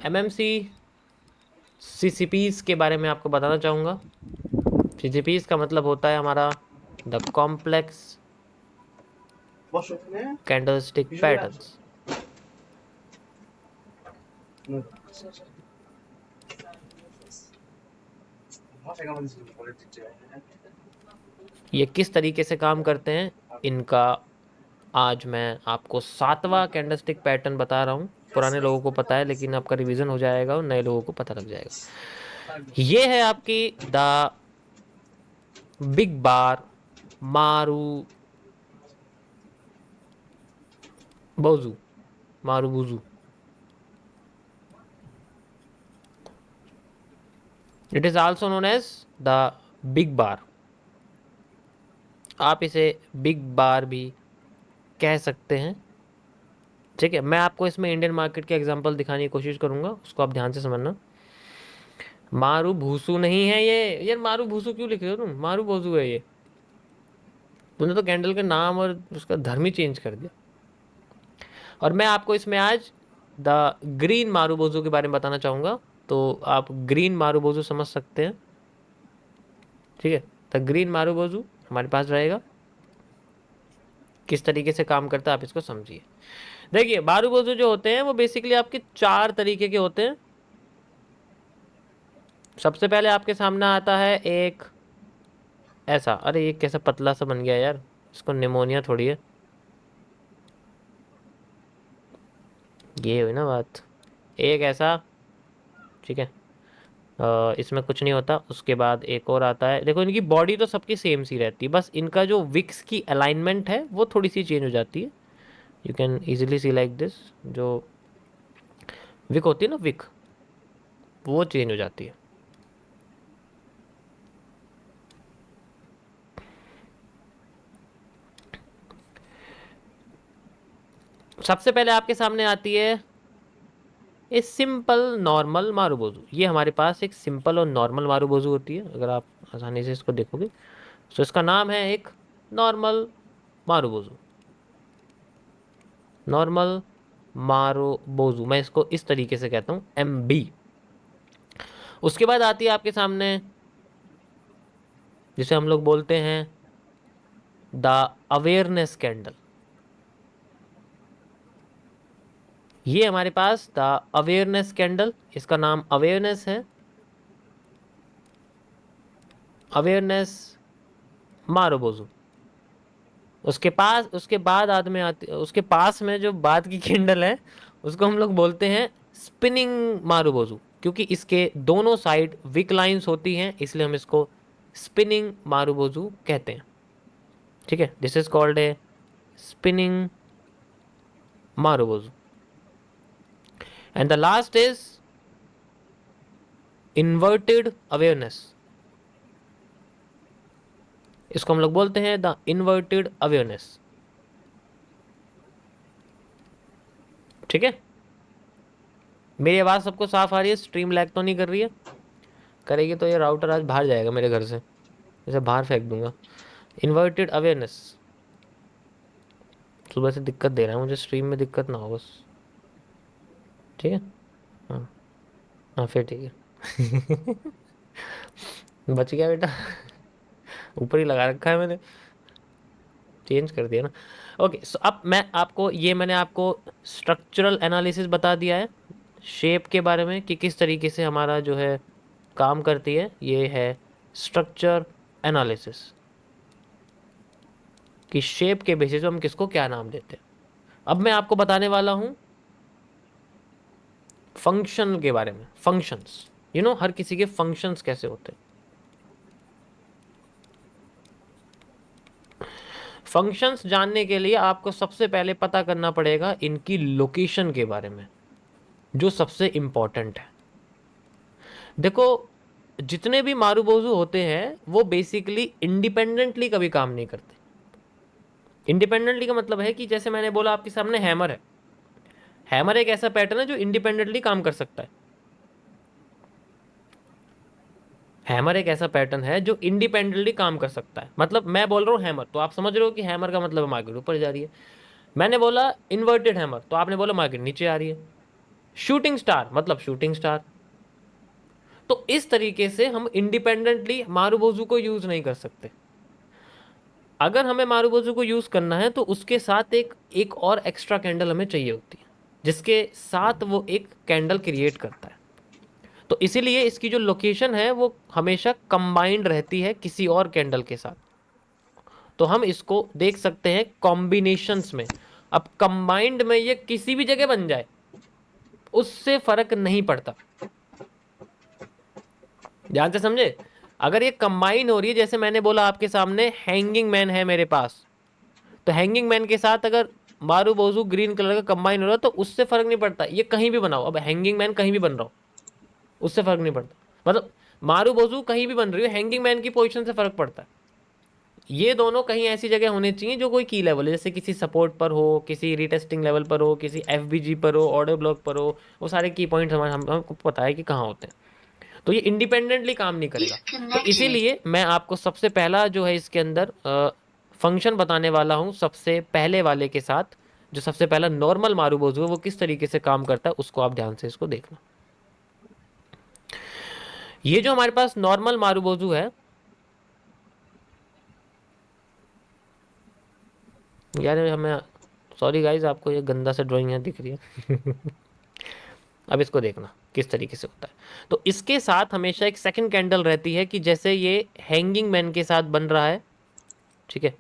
MMC सीसीपीज के बारे में आपको बताना चाहूँगा। सीसीपीज का मतलब होता है हमारा द कॉम्प्लेक्स कैंडलस्टिक पैटर्न्स। ये किस तरीके से काम करते हैं इनका आज मैं आपको 7वां कैंडलस्टिक पैटर्न बता रहा हूँ। पुराने लोगों को पता है लेकिन आपका रिवीजन हो जाएगा और नए लोगों को पता लग जाएगा। ये है आपकी the big bar marubozu marubozu. It is also known as the big bar. आप इसे बिग बार भी कह सकते हैं। ठीक है, मैं आपको इसमें इंडियन मार्केट के एग्जांपल दिखाने की कोशिश करूंगा, उसको आप ध्यान से समझना। मारू भूसू नहीं है ये यार, मारू भूसू क्यों लिख रहे हो तुम, मारू बोजू है ये। तुमने तो कैंडल के नाम और उसका धर्म ही चेंज कर दिया। और मैं आपको इसमें आज द ग्रीन मारूबोजू के बारे में बताना चाहूंगा, तो आप ग्रीन मारूबोजू समझ सकते हैं। ठीक है, द ग्रीन मारूबोजू हमारे पास रहेगा। किस तरीके से काम करता है आप इसको समझिए। देखिए, मारूबोजू जो होते हैं वो बेसिकली आपके 4 तरीके के होते हैं। सबसे पहले आपके सामने आता है एक ऐसा, अरे ये कैसा पतला सा बन गया यार, इसको निमोनिया थोड़ी है। ये हुई ना बात, एक ऐसा। ठीक है, इसमें कुछ नहीं होता। उसके बाद एक और आता है, देखो इनकी बॉडी तो सबकी सेम सी रहती है, बस इनका जो विक्स की अलाइनमेंट है वो थोड़ी सी चेंज हो जाती है। You can easily C like this, जो विक होती है ना, विक, वो चेंज हो जाती है। सबसे पहले आपके सामने आती है ए सिंपल नॉर्मल मारूबोजू। ये हमारे पास एक सिंपल और नॉर्मल मारूबोजू होती है। अगर आप आसानी से इसको देखोगे तो इसका नाम है एक नॉर्मल मारूबोजू, नॉर्मल मारूबोजू। मैं इसको इस तरीके से कहता हूँ, MB। उसके बाद आती है आपके सामने जिसे हम लोग बोलते हैं द अवेयरनेस कैंडल। ये हमारे पास द अवेयरनेस कैंडल, इसका नाम अवेयरनेस है, अवेयरनेस मारूबोजू। उसके बाद आदमी आती, उसके पास में जो बाद की कैंडल है उसको हम लोग बोलते हैं स्पिनिंग मारूबोजू, क्योंकि इसके दोनों साइड विक लाइंस होती हैं, इसलिए हम इसको स्पिनिंग मारूबोजू कहते हैं। ठीक है, this is called a spinning marubozu. And the last is inverted awareness. इसको हम लोग बोलते हैं द इन्वर्टेड अवेयरनेस। ठीक है, मेरी आवाज सबको साफ आ रही है, स्ट्रीम लैग तो नहीं कर रही है? करेगी तो ये राउटर आज बाहर जाएगा मेरे घर से, इसे बाहर फेंक दूंगा। इन्वर्टेड अवेयरनेस सुबह से दिक्कत दे रहा है मुझे, स्ट्रीम में दिक्कत ना हो बस। ठीक है, हाँ हाँ फिर ठीक है। बच गया बेटा। ऊपर ही लगा रखा है मैंने, चेंज कर दिया ना। ओके, सो अब मैं आपको, ये मैंने आपको स्ट्रक्चरल एनालिसिस बता दिया है शेप के बारे में कि किस तरीके से हमारा जो है काम करती है। ये है स्ट्रक्चर एनालिसिस, कि शेप के बेसिस पे हम किसको क्या नाम देते हैं। अब मैं आपको बताने वाला हूं फंक्शन के बारे में। फंक्शंस, हर किसी के फंक्शंस कैसे होते हैं। फंक्शंस जानने के लिए आपको सबसे पहले पता करना पड़ेगा इनकी लोकेशन के बारे में, जो सबसे इंपॉर्टेंट है। देखो, जितने भी मारूबोजू होते हैं वो बेसिकली इंडिपेंडेंटली कभी काम नहीं करते। इंडिपेंडेंटली का मतलब है कि जैसे मैंने बोला आपके सामने हैमर है, हैमर एक ऐसा पैटर्न है जो इंडिपेंडेंटली काम कर सकता है। हैमर एक ऐसा पैटर्न है जो इंडिपेंडेंटली काम कर सकता है। मतलब मैं बोल रहा हूँ हैमर, तो आप समझ रहे हो कि हैमर का मतलब मार्केट ऊपर जा रही है। मैंने बोला इन्वर्टेड हैमर, तो आपने बोला मार्केट नीचे आ रही है। शूटिंग स्टार मतलब शूटिंग स्टार। तो इस तरीके से हम इंडिपेंडेंटली मारुबोजू को यूज नहीं कर सकते। अगर हमें मारुबोजू को यूज करना है तो उसके साथ एक एक और एक्स्ट्रा कैंडल हमें चाहिए होती है, जिसके साथ वो एक कैंडल क्रिएट करता है। तो इसीलिए इसकी जो लोकेशन है वो हमेशा कंबाइंड रहती है किसी और कैंडल के साथ। तो हम इसको देख सकते हैं कॉम्बिनेशंस में। अब कंबाइंड में ये किसी भी जगह बन जाए उससे फर्क नहीं पड़ता। ध्यान से समझे, अगर ये कंबाइन हो रही है, जैसे मैंने बोला आपके सामने हैंगिंग मैन है मेरे पास, तो हैंगिंग मैन के साथ अगर मारूबोजू ग्रीन कलर का कंबाइन हो रहा है तो उससे फर्क नहीं पड़ता, ये कहीं भी बनाओ। अब हैंगिंग मैन कहीं भी बन रहा हो उससे फर्क नहीं पड़ता, मतलब मारूबोजू कहीं भी बन रही हो, हैंगिंग मैन की पोजीशन से फर्क पड़ता है। ये दोनों कहीं ऐसी जगह होने चाहिए जो कोई की लेवल है, जैसे किसी सपोर्ट पर हो, किसी रीटेस्टिंग लेवल पर हो, किसी एफबीजी पर हो, ऑर्डर ब्लॉक पर हो। वो सारे की पॉइंट हमको पता है कि कहाँ होते हैं। तो ये इंडिपेंडेंटली काम नहीं करेगा। तो इसीलिए मैं आपको सबसे पहला जो है इसके अंदर फंक्शन बताने वाला हूँ, सबसे पहले वाले के साथ। जो सबसे पहला नॉर्मल मारूबोजू है वो किस तरीके से काम करता है उसको आप ध्यान से इसको देखना। ये जो हमारे पास नॉर्मल मारूबोजू है, यार हमें सॉरी गाइज, आपको ये गंदा सा ड्राइंग यहाँ दिख रही है। अब इसको देखना किस तरीके से होता है। तो इसके साथ हमेशा एक सेकंड कैंडल रहती है कि जैसे ये हैंगिंग मैन के साथ बन रहा है, ठीक है।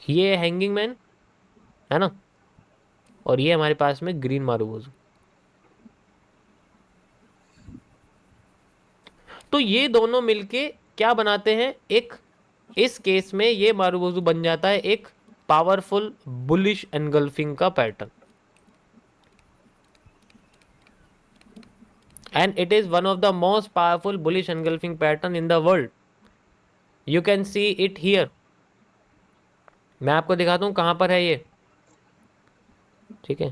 ये हैंगिंग मैन है ना, और ये हमारे पास में ग्रीन मारूबोजू। तो ये दोनों मिलके क्या बनाते हैं, एक, इस केस में ये मारूबोजू बन जाता है एक पावरफुल बुलिश एनगल्फिंग का pattern, and it is one of the most powerful bullish engulfing pattern in the world. You can see it here. मैं आपको दिखाता हूं कहां पर है ये, ठीक है।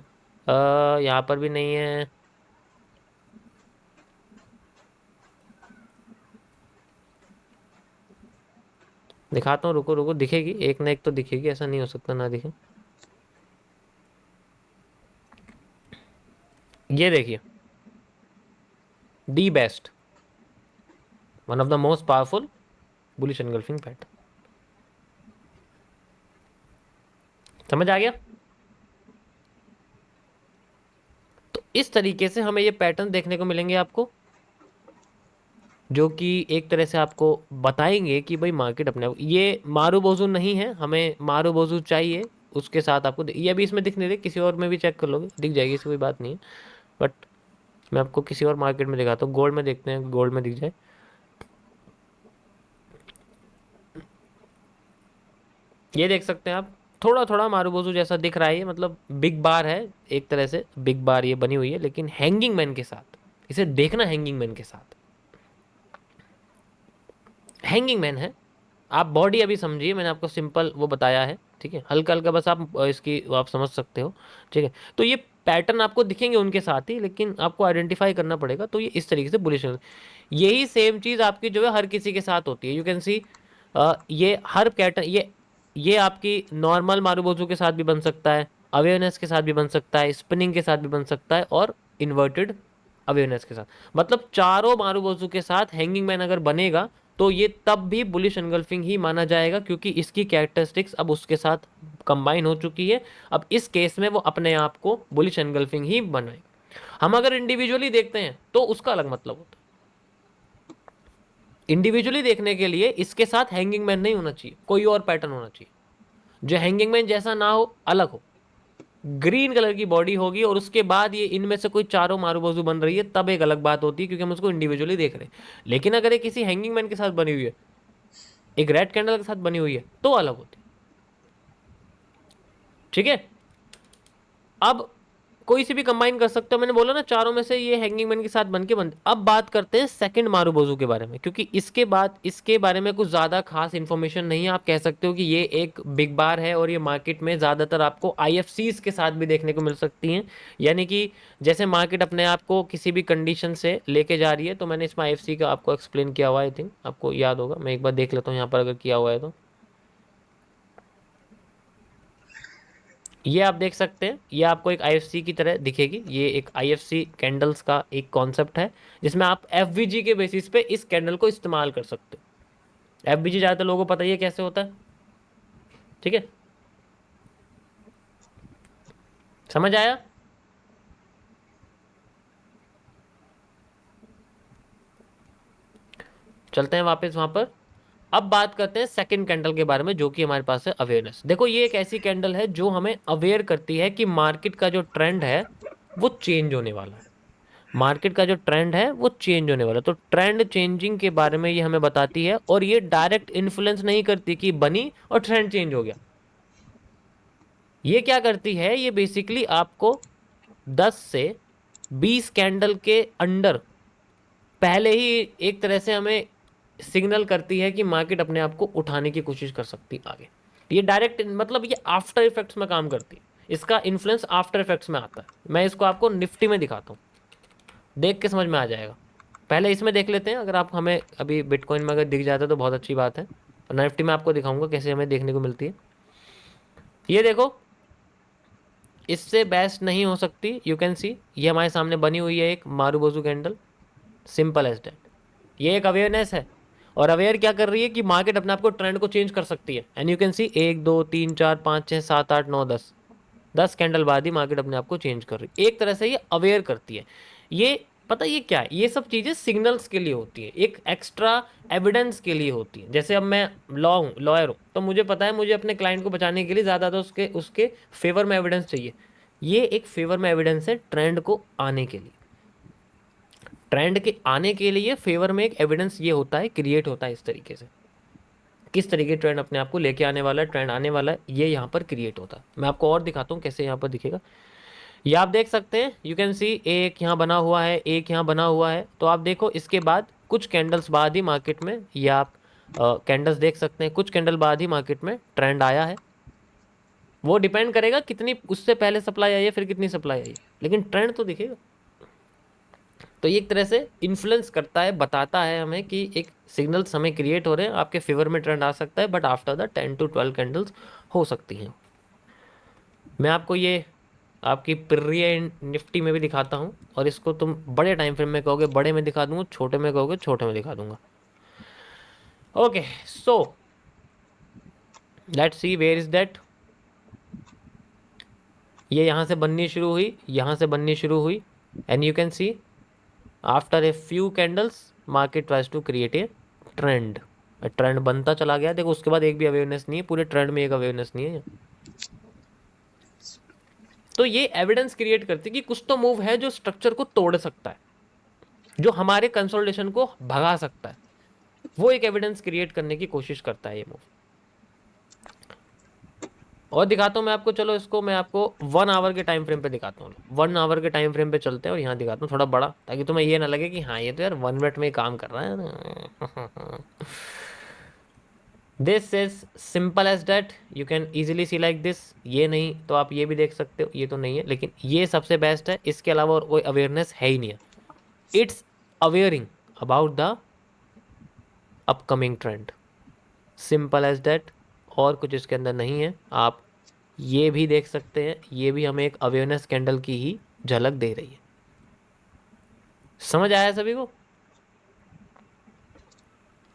यहाँ पर भी नहीं है। दिखाता हूँ, रुको रुको, दिखेगी एक ना एक तो दिखेगी, ऐसा नहीं हो सकता ना दिखे। ये देखिए, the best, one of the most powerful bullish engulfing pattern. समझ आ गया। तो इस तरीके से हमें ये पैटर्न देखने को मिलेंगे आपको, जो कि एक तरह से आपको बताएंगे कि भाई मार्केट अपने ये मारूबोजू नहीं है, हमें मारूबोजू चाहिए। उसके साथ आपको ये अभी इसमें दिख नहीं रही, किसी और में भी चेक कर लोगे दिख जाएगी, इसकी कोई बात नहीं है। बट मैं आपको किसी और मार्केट में दिखाता हूँ, गोल्ड में देखते हैं, गोल्ड में दिख जाए। ये देख सकते हैं आप, थोड़ा थोड़ा मारूबोजू जैसा दिख रहा है ये, मतलब बिग बार है, एक तरह से बिग बार ये बनी हुई है, लेकिन हैंगिंग मैन के साथ। इसे देखना हैंगिंग मैन के साथ, हैंगिंग मैन है। आप बॉडी अभी समझिए, मैंने आपको सिंपल वो बताया है, ठीक है, हल्का हल्का बस आप इसकी आप समझ सकते हो, ठीक है। तो ये पैटर्न आपको दिखेंगे उनके साथ ही, लेकिन आपको आइडेंटिफाई करना पड़ेगा। तो ये इस तरीके से बुलिश, यही सेम चीज़ आपकी जो है हर किसी के साथ होती है। यू कैन सी ये हर पैटर्न, ये आपकी नॉर्मल मारूबोजू के साथ भी बन सकता है, अवेयरनेस के साथ भी बन सकता है, स्पिनिंग के साथ भी बन सकता है, और इन्वर्टेड अवेयरनेस के साथ। मतलब चारों मारूबोजू के साथ हैंगिंग मैन अगर बनेगा तो ये तब भी बुलिश एनगल्फिंग ही माना जाएगा, क्योंकि इसकी कैरेक्टरिस्टिक्स अब उसके साथ कंबाइन हो चुकी है। अब इस केस में वो अपने आप को बुलिश एनगल्फिंग ही बनाएगा। हम अगर इंडिविजुअली देखते हैं तो उसका अलग मतलब होता है। इंडिविजुअली देखने के लिए इसके साथ हैंगिंग मैन नहीं होना चाहिए, कोई और पैटर्न होना चाहिए जो हैंगिंग मैन जैसा ना हो, अलग हो, ग्रीन कलर की बॉडी होगी, और उसके बाद ये इनमें से कोई चारों मारूबोजू बन रही है, तब एक अलग बात होती है, क्योंकि हम उसको इंडिविजुअली देख रहे हैं। लेकिन अगर ये किसी हैंगिंग मैन के साथ बनी हुई है, एक रेड कैंडल के साथ बनी हुई है, तो अलग होती है, ठीक है। अब कोई सी भी कंबाइन कर सकते हो, मैंने बोला ना चारों में से ये हैंगिंग मैन के साथ बन के बनते। अब बात करते हैं सेकंड मारूबोजू के बारे में, क्योंकि इसके बाद इसके बारे में कुछ ज़्यादा खास इन्फॉर्मेशन नहीं है। आप कह सकते हो कि ये एक बिग बार है, और ये मार्केट में ज़्यादातर आपको आईएफसीज के साथ भी देखने को मिल सकती हैं। यानी कि जैसे मार्केट अपने आप को किसी भी कंडीशन से लेके जा रही है, तो मैंने इसमें आईएफसी का आपको एक्सप्लेन किया हुआ है, आई थिंक आपको याद होगा। मैं एक बार देख लेता हूँ यहाँ पर अगर किया हुआ है तो। ये आप देख सकते हैं, ये आपको एक आईएफसी की तरह दिखेगी। ये एक आईएफसी कैंडल्स का एक कॉन्सेप्ट है जिसमें आप एफवीजी के बेसिस पे इस कैंडल को इस्तेमाल कर सकते हो। एफवीजी ज़्यादातर लोगों को पता ही है कैसे होता है, ठीक है, समझ आया। चलते हैं वापस वहां पर। अब बात करते हैं सेकंड कैंडल के बारे में, जो कि हमारे पास है अवेयरनेस। देखो ये एक ऐसी कैंडल है जो हमें अवेयर करती है कि मार्केट का जो ट्रेंड है वो चेंज होने वाला है। मार्केट का जो ट्रेंड है वो चेंज होने वाला है। तो ट्रेंड चेंजिंग के बारे में ये हमें बताती है, और ये डायरेक्ट इन्फ्लुएंस नहीं करती कि बनी और ट्रेंड चेंज हो गया। ये क्या करती है, ये बेसिकली आपको 10 से 20 कैंडल के अंडर पहले ही एक तरह से हमें सिग्नल करती है कि मार्केट अपने आप को उठाने की कोशिश कर सकती है आगे। ये डायरेक्ट मतलब ये आफ्टर इफेक्ट्स में काम करती है, इसका इन्फ्लुएंस आफ्टर इफेक्ट्स में आता है। मैं इसको आपको निफ्टी में दिखाता हूँ, देख के समझ में आ जाएगा। पहले इसमें देख लेते हैं, अगर आप हमें अभी बिटकॉइन में अगर दिख जाता है तो बहुत अच्छी बात है, और निफ्टी में आपको दिखाऊंगा कैसे हमें देखने को मिलती है। ये देखो, इससे बेस्ट नहीं हो सकती। यू कैन सी ये हमारे सामने बनी हुई है एक marubozu candle, simple as that. ये एक अवेयरनेस है, और अवेयर क्या कर रही है कि मार्केट अपने आप को ट्रेंड को चेंज कर सकती है। And you can C 1 2 3 4 5 6 7 8 9 10 candle बाद ही मार्केट अपने आप को चेंज कर रही है। एक तरह से ये अवेयर करती है। ये पता ये क्या है, ये सब चीज़ें सिग्नल्स के लिए होती है, एक एक्स्ट्रा एविडेंस के लिए होती है। जैसे अब मैं लॉयर हूँ, तो मुझे पता है मुझे अपने क्लाइंट को बचाने के लिए ज़्यादा तो उसके उसके फेवर में एविडेंस चाहिए। ये एक फेवर में एविडेंस है ट्रेंड को आने के लिए। ट्रेंड के आने के लिए फेवर में एक एविडेंस ये होता है, क्रिएट होता है इस तरीके से। किस तरीके ट्रेंड अपने आप को लेके आने वाला है, ट्रेंड आने वाला है, ये यहाँ पर क्रिएट होता है। मैं आपको और दिखाता हूँ कैसे यहाँ पर दिखेगा। ये आप देख सकते हैं, यू कैन सी एक यहाँ बना हुआ है, एक यहाँ बना हुआ है। तो आप देखो इसके बाद कुछ कैंडल्स बाद ही मार्केट में, ये आप कैंडल्स देख सकते हैं, कुछ कैंडल बाद ही मार्केट में ट्रेंड आया है। वो डिपेंड करेगा कितनी उससे पहले सप्लाई आई है, फिर कितनी सप्लाई आई है, लेकिन ट्रेंड तो दिखेगा। तो ये एक तरह से इन्फ्लुएंस करता है, बताता है हमें कि एक सिग्नल्स हमें क्रिएट हो रहे हैं, आपके फेवर में ट्रेंड आ सकता है, but after the 10 to 12 candles हो सकती हैं। मैं आपको ये आपकी प्रिय निफ्टी में भी दिखाता हूँ, और इसको तुम बड़े टाइम फ्रेम में कहोगे बड़े में दिखा दूंगा, छोटे में कहोगे छोटे में दिखा दूंगा। Okay, so let's see where is that. ये यहाँ से बननी शुरू हुई, यहाँ से बननी शुरू हुई, and you can see after a few candles market tries to create a trend. Trend बनता चला गया। देखो उसके बाद एक भी अवेयरनेस नहीं है, पूरे ट्रेंड में एक अवेयरनेस नहीं है। तो ये एविडेंस क्रिएट करती है कि कुछ तो मूव है जो स्ट्रक्चर को तोड़ सकता है, जो हमारे कंसोलिडेशन को भगा सकता है। वो एक एविडेंस क्रिएट करने की कोशिश करता है ये मूव। और दिखाता हूँ मैं आपको, चलो इसको मैं आपको 1 आवर के टाइम फ्रेम पे दिखाता हूँ। 1 आवर के टाइम फ्रेम पे चलते हैं, और यहाँ दिखाता हूँ थोड़ा बड़ा, ताकि तुम्हें ये ना लगे कि हाँ ये तो यार 1 मिनट में ही काम कर रहा है ना। This is simple as that, you can easily see like this. ये नहीं तो आप ये भी देख सकते हो, ये तो नहीं है, लेकिन ये सबसे बेस्ट है। इसके अलावा और कोई अवेयरनेस है ही नहीं है। It's awaring about the upcoming trend, simple as that. और कुछ इसके अंदर नहीं है। आप ये भी देख सकते हैं, ये भी हमें एक अवेयरनेस कैंडल की ही झलक दे रही है। समझ आया सभी को?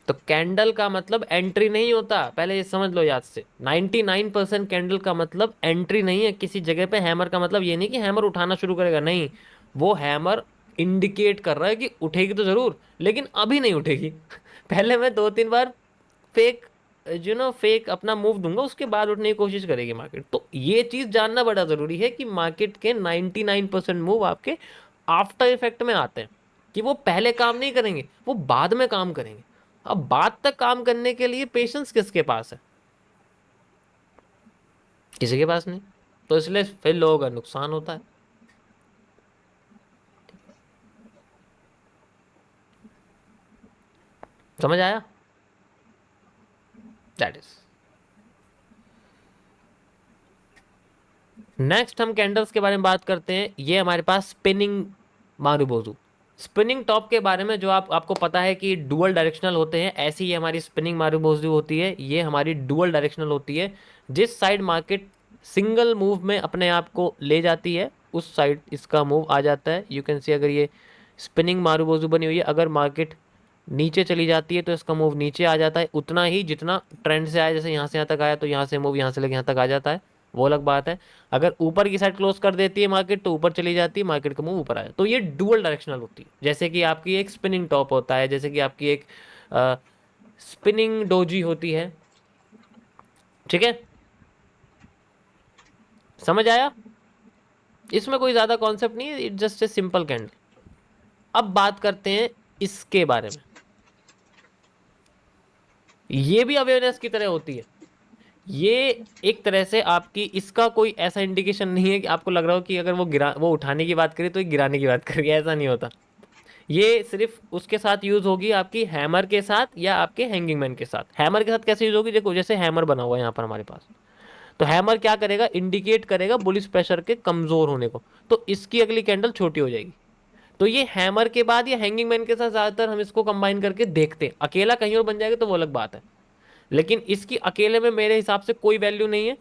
तो कैंडल का मतलब एंट्री नहीं होता, पहले ये समझ लो याद से। 99% कैंडल का मतलब एंट्री नहीं है किसी जगह पे। हैमर का मतलब ये नहीं कि हैमर उठाना शुरू करेगा, नहीं, वो हैमर इंडिकेट कर रहा है कि उठेगी तो जरूर, लेकिन अभी नहीं उठेगी। पहले मैं 2-3 बार फेक फेक अपना मूव दूंगा, उसके बाद उठने की कोशिश करेगी मार्केट। तो ये चीज जानना बड़ा जरूरी है कि मार्केट के 99% मूव आपके आफ्टर इफेक्ट में आते हैं, कि वो पहले काम नहीं करेंगे, वो बाद में काम करेंगे। अब बाद तक काम करने के लिए पेशेंस किसके पास है? किसी के पास नहीं। तो इसलिए फिर लोगों का नुकसान होता है। समझ आया? That is. नेक्स्ट हम कैंडल्स के बारे में बात करते हैं। ये हमारे पास स्पिनिंग मारूबोजू, स्पिनिंग टॉप के बारे में, जो आपको पता है कि डुअल डायरेक्शनल होते हैं, ऐसी ये हमारी स्पिनिंग मारूबोजू होती है। ये हमारी डुअल डायरेक्शनल होती है। जिस साइड मार्केट सिंगल मूव में अपने आप को ले जाती है, उस साइड इसका मूव आ जाता है। यू कैन सी अगर ये स्पिनिंग मारूबोजू बनी हुई है, अगर मार्केट नीचे चली जाती है तो इसका मूव नीचे आ जाता है उतना ही जितना ट्रेंड से आया। जैसे यहाँ से यहाँ तक आया तो यहाँ से मूव यहाँ से लेके यहाँ तक आ जाता है, वो अलग बात है। अगर ऊपर की साइड क्लोज कर देती है मार्केट तो ऊपर चली जाती है, मार्केट का मूव ऊपर आया तो ये डुअल डायरेक्शनल होती है। जैसे कि आपकी एक स्पिनिंग टॉप होता है, जैसे कि आपकी एक स्पिनिंग डोजी होती है। ठीक है, समझ आया? इसमें कोई ज्यादा कॉन्सेप्ट नहीं है, it's just a simple candle. अब बात करते हैं इसके बारे में। ये भी अवेयरनेस की तरह होती है। ये एक तरह से आपकी, इसका कोई ऐसा इंडिकेशन नहीं है कि आपको लग रहा हो कि अगर वो उठाने की बात करें तो ये गिराने की बात करेगी, ऐसा नहीं होता। ये सिर्फ उसके साथ यूज होगी आपकी हैमर के साथ या आपके हैंगिंग मैन के साथ। हैमर के साथ कैसे यूज होगी, देखो जैसे हैमर बना हुआ है यहाँ पर हमारे पास, तो हैमर क्या करेगा, इंडिकेट करेगा बुलिश प्रेशर के कमजोर होने को, तो इसकी अगली कैंडल छोटी हो जाएगी। तो ये हैमर के बाद या हैंगिंग मैन के साथ ज्यादातर हम इसको कंबाइन करके देखते हैं। अकेला कहीं और बन जाएगा तो वो अलग बात है, लेकिन इसकी अकेले में मेरे हिसाब से कोई वैल्यू नहीं है।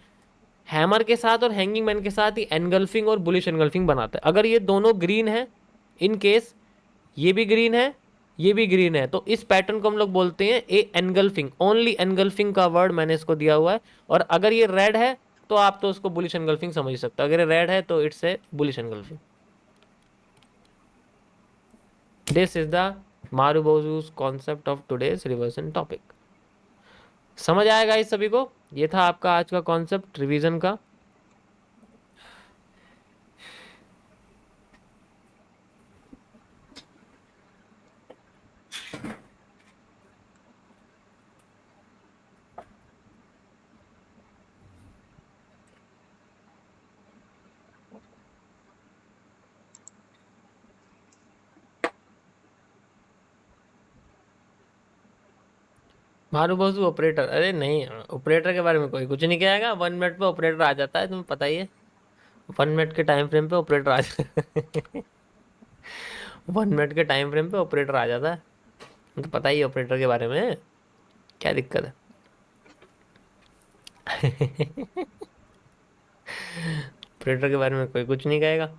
हैमर के साथ और हैंगिंग मैन के साथ ही एनगल्फिंग और बुलिश एनगल्फिंग बनाता है। अगर ये दोनों ग्रीन है, इन केस ये भी ग्रीन है, ये भी ग्रीन है, तो इस पैटर्न को हम लोग बोलते हैं ए एनगल्फिंग। ओनली एनगल्फिंग का वर्ड मैंने इसको दिया हुआ है। और अगर ये रेड है तो आप तो उसको बुलिश एनगल्फिंग समझ सकते हो। अगर ये रेड है तो it's a bullish engulfing. This is the marubozu's concept of today's reversion topic. समझ आएगा इस सभी को? ये था आपका आज का कॉन्सेप्ट रिवीजन का। मारुबोजू ऑपरेटर, अरे नहीं, ऑपरेटर के बारे में कोई कुछ नहीं कहेगा। 1 मिनट पे ऑपरेटर आ जाता है, तुम्हें पता ही है। 1 मिनट के टाइम फ्रेम पे ऑपरेटर आ जाता है। 1 मिनट के टाइम फ्रेम पे ऑपरेटर आ जाता है, तो पता ही है ऑपरेटर के बारे में, क्या दिक्कत है। ऑपरेटर के बारे में कोई कुछ नहीं कहेगा।